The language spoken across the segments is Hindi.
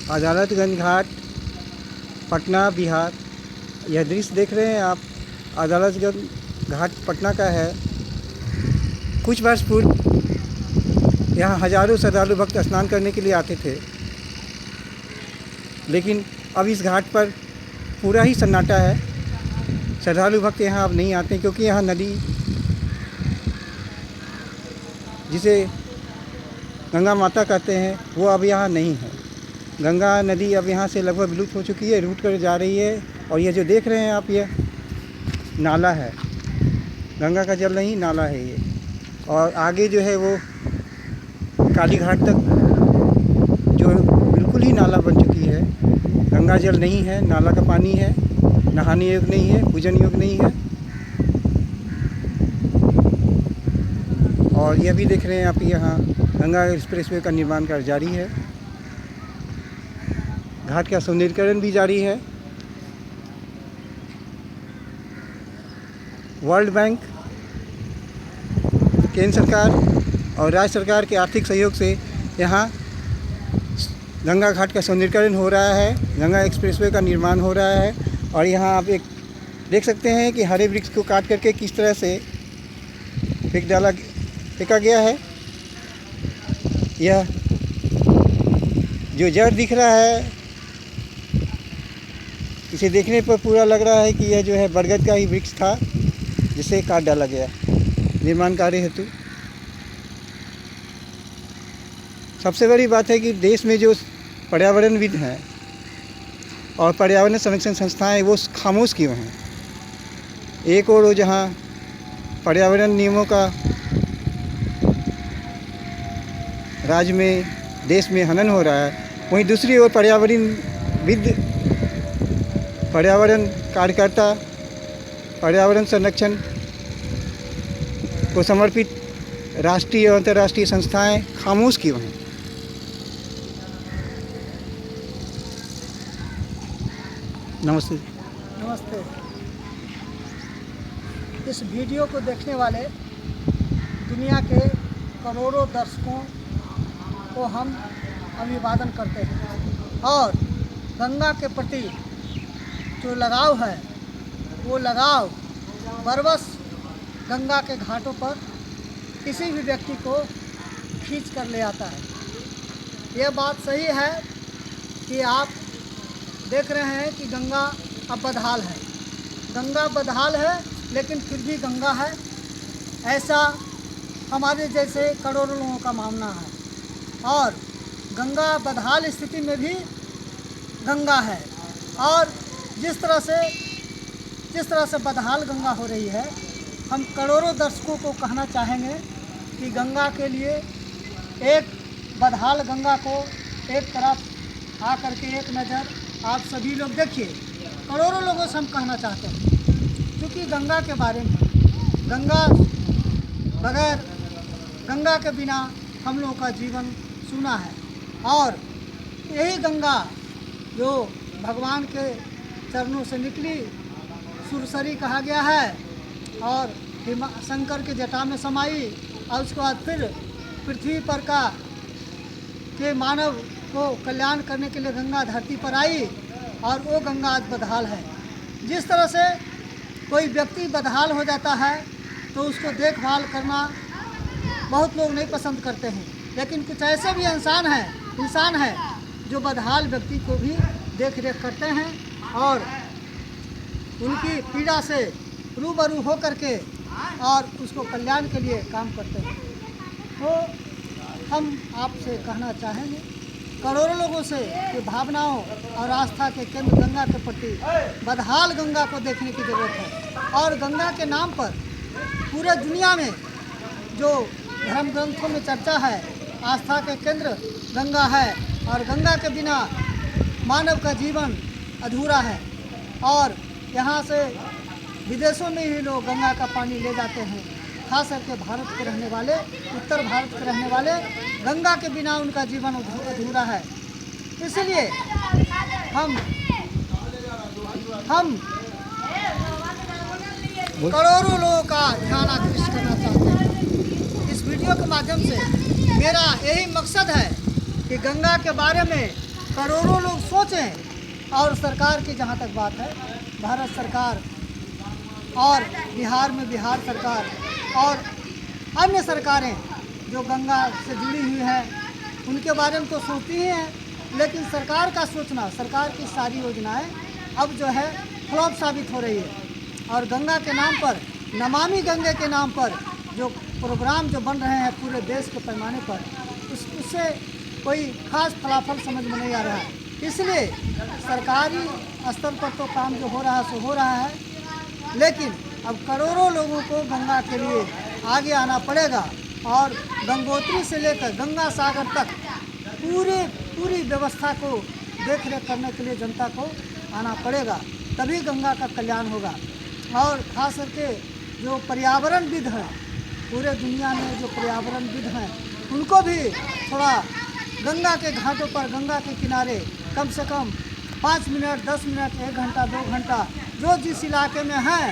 अदालतगंज घाट, पटना, बिहार। यह दृश्य देख रहे हैं आप, अदालतगंज घाट पटना का है। कुछ वर्ष पूर्व यहाँ हजारों श्रद्धालु भक्त स्नान करने के लिए आते थे, लेकिन अब इस घाट पर पूरा ही सन्नाटा है। श्रद्धालु भक्त यहाँ अब नहीं आते, क्योंकि यहाँ नदी, जिसे गंगा माता कहते हैं, वो अब यहाँ नहीं है। गंगा नदी अब यहाँ से लगभग विलुप्त हो चुकी है, रूट कर जा रही है। और ये जो देख रहे हैं आप, ये नाला है, गंगा का जल नहीं, नाला है ये। और आगे जो है वो काली घाट तक जो बिल्कुल ही नाला बन चुकी है। गंगा जल नहीं है, नाला का पानी है, नहाने योग्य नहीं है, पूजन योग्य नहीं है। और यह भी देख रहे हैं आप, यहाँ गंगा एक्सप्रेसवे का निर्माण कार्य जारी है। घाट का सौंदर्यीकरण भी जारी है। वर्ल्ड बैंक, केंद्र सरकार और राज्य सरकार के आर्थिक सहयोग से यहाँ गंगा घाट का सौंदर्यीकरण हो रहा है, गंगा एक्सप्रेसवे का निर्माण हो रहा है। और यहाँ आप एक देख सकते हैं कि हरे वृक्ष को काट करके किस तरह से फेंका गया है। यह जो जड़ दिख रहा है, इसे देखने पर पूरा लग रहा है कि यह जो है बरगद का ही वृक्ष था, जिसे काट डाला गया निर्माण कार्य हेतु। सबसे बड़ी बात है कि देश में जो पर्यावरणविद हैं और पर्यावरण संरक्षण संस्थाएं, वो खामोश क्यों हैं। एक और जहां पर्यावरण नियमों का राज्य में, देश में हनन हो रहा है, वहीं दूसरी ओर पर्यावरणविद, पर्यावरण कार्यकर्ता, पर्यावरण संरक्षण को समर्पित राष्ट्रीय और अंतर्राष्ट्रीय संस्थाएं खामोश क्यों हैं। नमस्ते। नमस्ते। इस वीडियो को देखने वाले दुनिया के करोड़ों दर्शकों को हम अभिवादन करते हैं। और गंगा के प्रति जो लगाव है, वो लगाव बरबस गंगा के घाटों पर किसी भी व्यक्ति को खींच कर ले आता है। यह बात सही है कि आप देख रहे हैं कि गंगा अब बदहाल है। गंगा बदहाल है, लेकिन फिर भी गंगा है, ऐसा हमारे जैसे करोड़ों लोगों का मानना है। और गंगा बदहाल स्थिति में भी गंगा है। और जिस तरह से बदहाल गंगा हो रही है, हम करोड़ों दर्शकों को कहना चाहेंगे कि गंगा के लिए, एक बदहाल गंगा को एक तरफ आकर के एक नज़र आप सभी लोग देखिए। करोड़ों लोगों से हम कहना चाहते हैं, क्योंकि गंगा के बारे में, गंगा बगैर, गंगा के बिना हम लोगों का जीवन सूना है। और यही गंगा जो भगवान के चरणों से निकली, सुरसरी कहा गया है, और शंकर के जटा में समाई, और उसके बाद फिर पृथ्वी पर के मानव को कल्याण करने के लिए गंगा धरती पर आई, और वो गंगा आज बदहाल है। जिस तरह से कोई व्यक्ति बदहाल हो जाता है तो उसको देखभाल करना बहुत लोग नहीं पसंद करते हैं, लेकिन कुछ ऐसे भी इंसान हैं जो बदहाल व्यक्ति को भी देख रेख करते हैं और उनकी पीड़ा से रूबरू हो करके और उसको कल्याण के लिए काम करते हैं। तो हम आपसे कहना चाहेंगे, करोड़ों लोगों से, कि भावनाओं और आस्था के केंद्र गंगा के प्रति बदहाल गंगा को देखने की ज़रूरत है। और गंगा के नाम पर पूरे दुनिया में जो धर्म ग्रंथों में चर्चा है, आस्था के केंद्र गंगा है, और गंगा के बिना मानव का जीवन अधूरा है। और यहाँ से विदेशों में ही लोग गंगा का पानी ले जाते हैं, खास करके भारत के रहने वाले, उत्तर भारत के रहने वाले, गंगा के बिना उनका जीवन अधूरा है। इसलिए हम करोड़ों लोगों का ध्यान आकृष्ट करना चाहते हैं। इस वीडियो के माध्यम से मेरा यही मकसद है कि गंगा के बारे में करोड़ों लोग सोचें। और सरकार की जहाँ तक बात है, भारत सरकार और बिहार में बिहार सरकार और अन्य सरकारें जो गंगा से जुड़ी हुई हैं उनके बारे में तो सोचती ही हैं, लेकिन सरकार का सोचना, सरकार की सारी योजनाएं अब जो है फ्लॉप साबित हो रही है। और गंगा के नाम पर, नमामि गंगे के नाम पर जो प्रोग्राम जो बन रहे हैं पूरे देश के पैमाने पर, उससे कोई खास फलाफल समझ में नहीं आ रहा है। इसलिए सरकारी स्तर पर तो काम जो हो रहा है सो हो रहा है, लेकिन अब करोड़ों लोगों को गंगा के लिए आगे आना पड़ेगा और गंगोत्री से लेकर गंगा सागर तक पूरी व्यवस्था को देख रेख करने के लिए जनता को आना पड़ेगा, तभी गंगा का कल्याण होगा। और खास करके जो पर्यावरणविद हैं, पूरे दुनिया में जो पर्यावरणविद हैं, उनको भी थोड़ा गंगा के घाटों पर, गंगा के किनारे कम से कम 5 मिनट, 10 मिनट, 1 घंटा, 2 घंटा जो जिस इलाके में हैं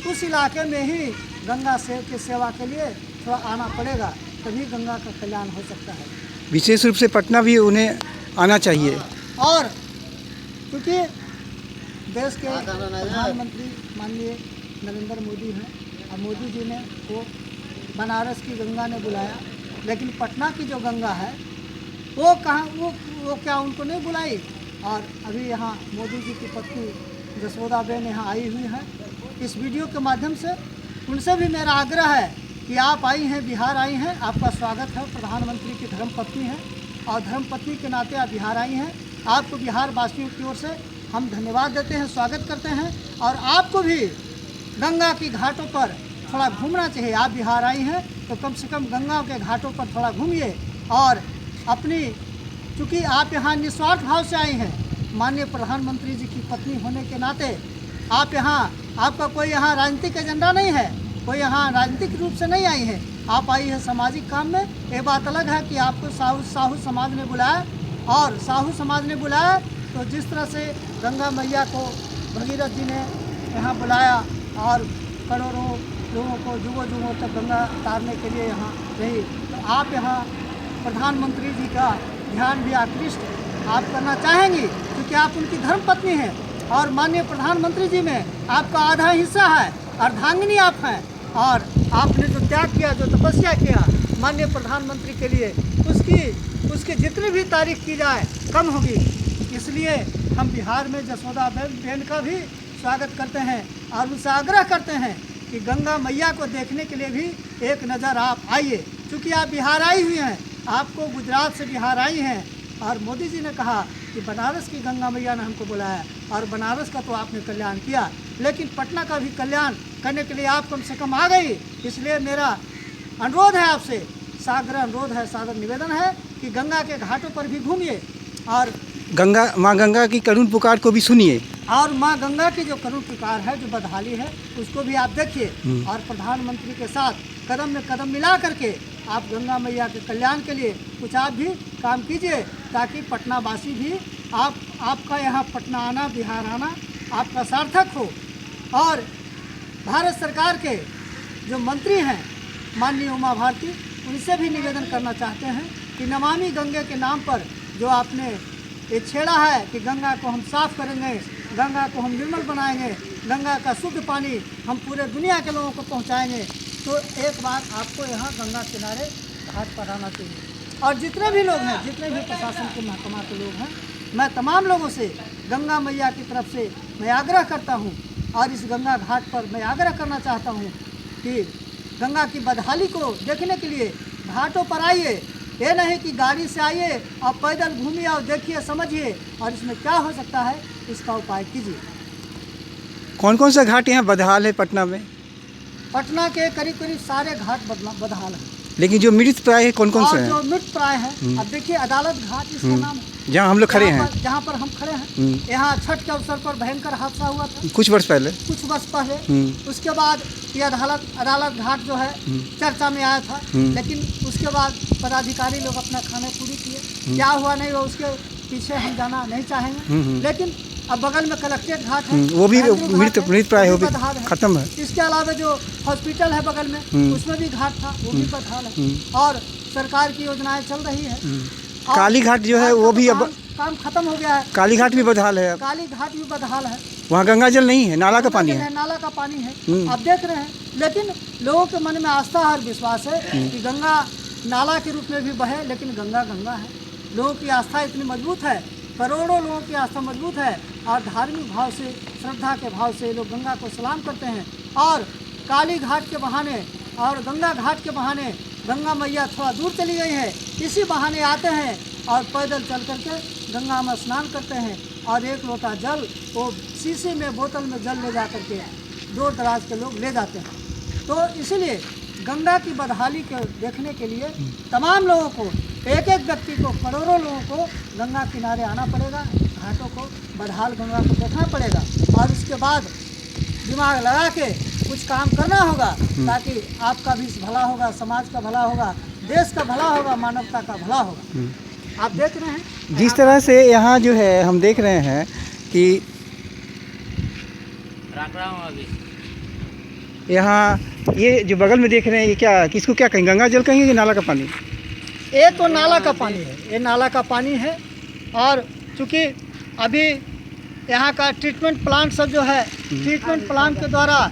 उस इलाके में ही गंगा की सेवा के लिए थोड़ा आना पड़ेगा, तभी गंगा का कल्याण हो सकता है। विशेष रूप से पटना भी उन्हें आना चाहिए। और क्योंकि देश के प्रधानमंत्री माननीय नरेंद्र मोदी हैं, और मोदी जी ने वो बनारस की गंगा ने बुलाया, लेकिन पटना की जो गंगा है वो कहाँ, वो क्या उनको नहीं बुलाई। और अभी यहाँ मोदी जी की पत्नी जसोदाबेन यहाँ आई हुई है। इस वीडियो के माध्यम से उनसे भी मेरा आग्रह है कि आप आई हैं, बिहार आई हैं, आपका स्वागत है। प्रधानमंत्री की धर्मपत्नी हैं और धर्मपत्नी के नाते आप बिहार आई हैं। आपको बिहार वासियों की ओर से हम धन्यवाद देते हैं, स्वागत करते हैं। और आपको भी गंगा की घाटों पर थोड़ा घूमना चाहिए। आप बिहार आई हैं तो कम से कम गंगा के घाटों पर थोड़ा घूमिए। और अपनी, चूँकि आप यहाँ निस्वार्थ भाव से आई हैं, माननीय प्रधानमंत्री जी की पत्नी होने के नाते आप यहाँ, आपका कोई यहाँ राजनीतिक एजेंडा नहीं है, कोई यहाँ राजनीतिक रूप से नहीं आई है, आप आई है सामाजिक काम में। ये बात अलग है कि आपको साहू समाज ने बुलाया, और साहू समाज ने बुलाया तो जिस तरह से गंगा मैया को भगीरथ जी ने यहाँ बुलाया और करोड़ों लोगों को जुगों तक गंगा तारने के लिए यहाँ रही, तो आप यहाँ प्रधानमंत्री जी का ध्यान भी आकृष्ट आप करना चाहेंगी, क्योंकि आप उनकी धर्मपत्नी हैं। और माननीय प्रधानमंत्री जी में आपका आधा हिस्सा है, अर्धांगिनी आप हैं, और आपने जो त्याग किया, जो तपस्या किया माननीय प्रधानमंत्री के लिए, उसकी जितनी भी तारीफ की जाए कम होगी। इसलिए हम बिहार में जसोदाबेन का भी स्वागत करते हैं और उनसे आग्रह करते हैं कि गंगा मैया को देखने के लिए भी एक नज़र आप आइए। क्योंकि आप बिहार आई हुई हैं, आपको गुजरात से बिहार आई हैं, और मोदी जी ने कहा कि बनारस की गंगा मैया ने हमको बुलाया, और बनारस का तो आपने कल्याण किया, लेकिन पटना का भी कल्याण करने के लिए आप कम से कम आ गई। इसलिए मेरा अनुरोध है आपसे, सागर अनुरोध है, सादर निवेदन है कि गंगा के घाटों पर भी घूमिए और माँ गंगा की करुण पुकार को भी सुनिए। और माँ गंगा की जो करुण पुकार है, जो बदहाली है, उसको भी आप देखिए। और प्रधानमंत्री के साथ कदम में कदम मिला करके आप गंगा मैया के कल्याण के लिए कुछ आप भी काम कीजिए, ताकि पटना वासी भी आपका यहाँ पटना आना, बिहार आना आपका सार्थक हो। और भारत सरकार के जो मंत्री हैं माननीय उमा भारती, उनसे भी निवेदन करना चाहते हैं कि नमामि गंगे के नाम पर जो आपने ये छेड़ा है कि गंगा को हम साफ़ करेंगे, गंगा को हम निर्मल बनाएंगे, गंगा का शुद्ध पानी हम पूरे दुनिया के लोगों को पहुंचाएंगे, तो एक बार आपको यहाँ गंगा किनारे घाट पर आना चाहिए। और जितने भी लोग हैं, जितने भी प्रशासन के महकमा के लोग हैं, मैं तमाम लोगों से गंगा मैया की तरफ से मैं आग्रह करता हूँ, और इस गंगा घाट पर मैं आग्रह करना चाहता हूँ कि गंगा की बदहाली को देखने के लिए घाटों पर आइए। ये नहीं कि गाड़ी से आइए और पैदल घूमिए और देखिए, समझिए, और इसमें क्या हो सकता है इसका उपाय कीजिए। कौन कौन सा घाट यहाँ बदहाल है पटना में? पटना के करीब करीब सारे घाट बदहाल हैं, लेकिन जो मृत प्राय है कौन कौन से हैं? जो मृत प्राय है, अब देखिए अदालत घाट इसका नाम है, जहाँ हम लोग खड़े हैं, जहाँ पर हम खड़े हैं। यहाँ छठ के अवसर पर भयंकर हादसा हुआ था कुछ वर्ष पहले। उसके बाद ये अदालत घाट जो है चर्चा में आया था, लेकिन उसके बाद पदाधिकारी लोग अपना खाने पूरी किए, क्या हुआ नहीं हुआ उसके पीछे हम जाना नहीं चाहेंगे। लेकिन अब बगल में कलेक्ट्रेट घाट है, वो भी मृत प्राय हो खत्म है। इसके अलावा जो हॉस्पिटल है बगल में, उसमें भी घाट था, वो भी बदहाल है। और सरकार की योजनाएं चल रही है। काली घाट जो है वो भी अब काम खत्म हो गया है। काली घाट भी बदहाल है अब, काली घाट भी बदहाल है, वहाँ गंगा जल नहीं है, नाला का पानी है। नाला का पानी है। आप देख रहे हैं, लेकिन लोगों के मन में आस्था और विश्वास है कि गंगा नाला के रूप में भी बहे, लेकिन गंगा गंगा है। लोगों की आस्था इतनी मजबूत है, करोड़ों लोगों की आस्था मजबूत है, और धार्मिक भाव से, श्रद्धा के भाव से लोग गंगा को सलाम करते हैं। और काली घाट के बहाने और गंगा घाट के बहाने गंगा मैया थोड़ा दूर चली गई है, इसी बहाने आते हैं और पैदल चल करके गंगा में स्नान करते हैं, और एक लोटा जल वो शीशे में, बोतल में जल ले जा करके दूर दराज के लोग ले जाते हैं। तो इसीलिए गंगा की बदहाली के देखने के लिए तमाम लोगों को, एक एक व्यक्ति को, करोड़ों लोगों को गंगा किनारे आना पड़ेगा, घाटों को, बदहाल गंगा को देखना पड़ेगा, और उसके बाद दिमाग लगा के कुछ काम करना होगा, ताकि आपका भी भला होगा, समाज का भला होगा, देश का भला होगा, मानवता का भला होगा। आप देख रहे हैं जिस तरह से यहाँ जो है हम देख रहे हैं कि यहाँ ये जो बगल में देख रहे हैं, ये क्या, किसको क्या कहेंगे, गंगा जल कहेंगे कि नाला का पानी? ये तो नाला का पानी है, ये नाला का पानी है। और चूँकि अभी यहाँ का ट्रीटमेंट प्लांट सब जो है, ट्रीटमेंट प्लांट के द्वारा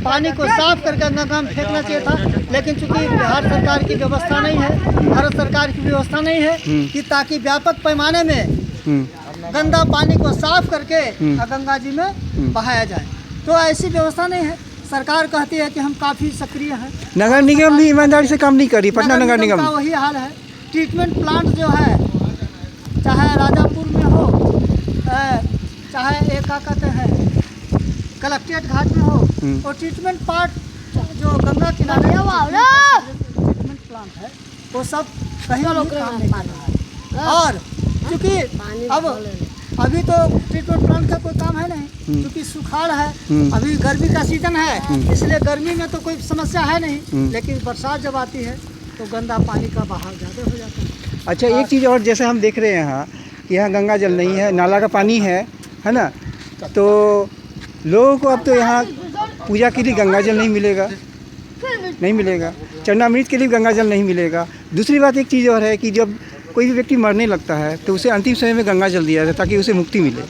पानी को साफ करके गंगा में फेंकना चाहिए था, लेकिन चूँकि बिहार सरकार की व्यवस्था नहीं है, भारत सरकार की व्यवस्था नहीं है कि ताकि व्यापक पैमाने में गंदा पानी को साफ करके गंगा जी में बहाया जाए, तो ऐसी व्यवस्था नहीं है। सरकार कहती है कि हम काफ़ी सक्रिय हैं, नगर निगम भी ईमानदारी से काम नहीं कर रही, पटना नगर निगम का वही हाल है। ट्रीटमेंट प्लांट जो है, चाहे राजापुर में हो, चाहे एक क्या कहते हैं कलेक्ट्रेट घाट में हो, और ट्रीटमेंट पार्ट जो गंगा किनारे ट्रीटमेंट प्लांट है, वो सब कहीं भी काम नहीं कर रहा है। और क्योंकि अब अभी तो ट्रीटमेंट प्लांट का कोई काम है नहीं, क्योंकि सुखाड़ है, अभी गर्मी का सीजन है, इसलिए गर्मी में तो कोई समस्या है नहीं, लेकिन बरसात जब आती है तो गंदा पानी का बहाव ज़्यादा हो जाता है। अच्छा, एक चीज़ और, जैसे हम देख रहे हैं यहाँ कि यहाँ गंगा जल नहीं है, नाला का पानी है ना, तो लोगों को अब तो यहाँ पूजा के लिए गंगा जल नहीं मिलेगा, नहीं मिलेगा, चरणामृत के लिए गंगा जल नहीं मिलेगा। दूसरी बात एक चीज़ और है कि जब कोई भी व्यक्ति मरने लगता है तो उसे अंतिम समय में गंगा जल दिया जाता है ताकि उसे मुक्ति मिले।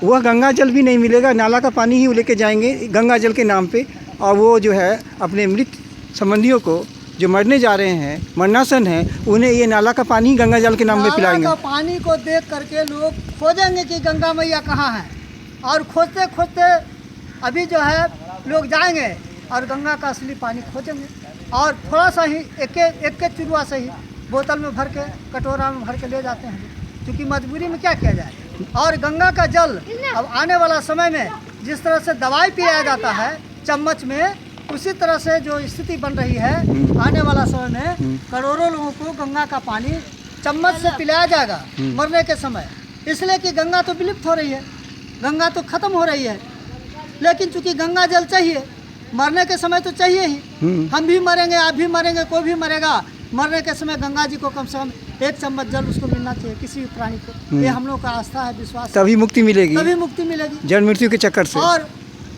वह गंगा जल भी नहीं मिलेगा, नाला का पानी ही वो लेके जाएंगे गंगा जल के नाम पे, और वो जो है अपने मृत संबंधियों को जो मरने जा रहे हैं, मरनासन हैं, उन्हें ये नाला का पानी गंगा जल के नाम में पिलाएंगे। नाला का पानी को देख करके लोग खोजेंगे कि गंगा मैया कहाँ है, और खोजते खोजते अभी जो है लोग जाएंगे और गंगा का असली पानी खोजेंगे, और थोड़ा सा ही एक के चुरुआ से ही बोतल में भर के, कटोरा में भर के ले जाते हैं, क्योंकि मजबूरी में क्या किया जाए। और गंगा का जल अब आने वाला समय में जिस तरह से दवाई पिलाया जाता है चम्मच में, उसी तरह से जो स्थिति बन रही है, आने वाला समय में करोड़ों लोगों को गंगा का पानी चम्मच से पिलाया जाएगा मरने के समय, इसलिए कि गंगा तो विलुप्त हो रही है, गंगा तो खत्म हो रही है, लेकिन चूंकि गंगा जल चाहिए, मरने के समय तो चाहिए ही, हम भी मरेंगे, आप भी मरेंगे, कोई भी मरेगा, मरने के समय गंगा जी को कम से कम एक चम्मच जल उसको मिलना चाहिए, किसी भी प्राणी को। ये हम लोग का आस्था है, विश्वास है, तभी मुक्ति मिलेगी, तभी मुक्ति मिलेगी जल मृत्यु के चक्कर से। और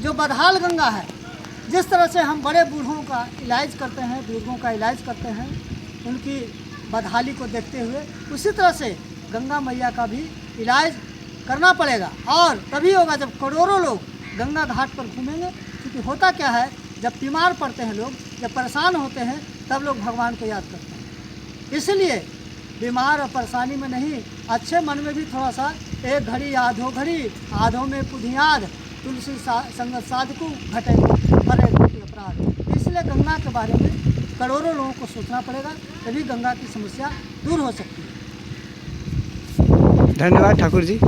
जो बदहाल गंगा है, जिस तरह से हम बड़े बूढ़ों का इलाज करते हैं, बुजुर्गों का इलाज करते हैं, उनकी बदहाली को देखते हुए उसी तरह से गंगा मैया का भी इलाज करना पड़ेगा, और तभी होगा जब करोड़ों लोग गंगा घाट पर घूमेंगे। क्योंकि होता क्या है, जब बीमार पड़ते हैं लोग, जब परेशान होते हैं, तब लोग भगवान को याद करते हैं। इसलिए बीमार और परेशानी में नहीं, अच्छे मन में भी थोड़ा सा, एक घड़ी आधो घड़ी आधो में पुधियाद, तुलसी संगत साधकु घटे मरे घटे अपराध। इसलिए गंगा के बारे में करोड़ों लोगों को सोचना पड़ेगा, तभी गंगा की समस्या दूर हो सकती है। धन्यवाद ठाकुर जी।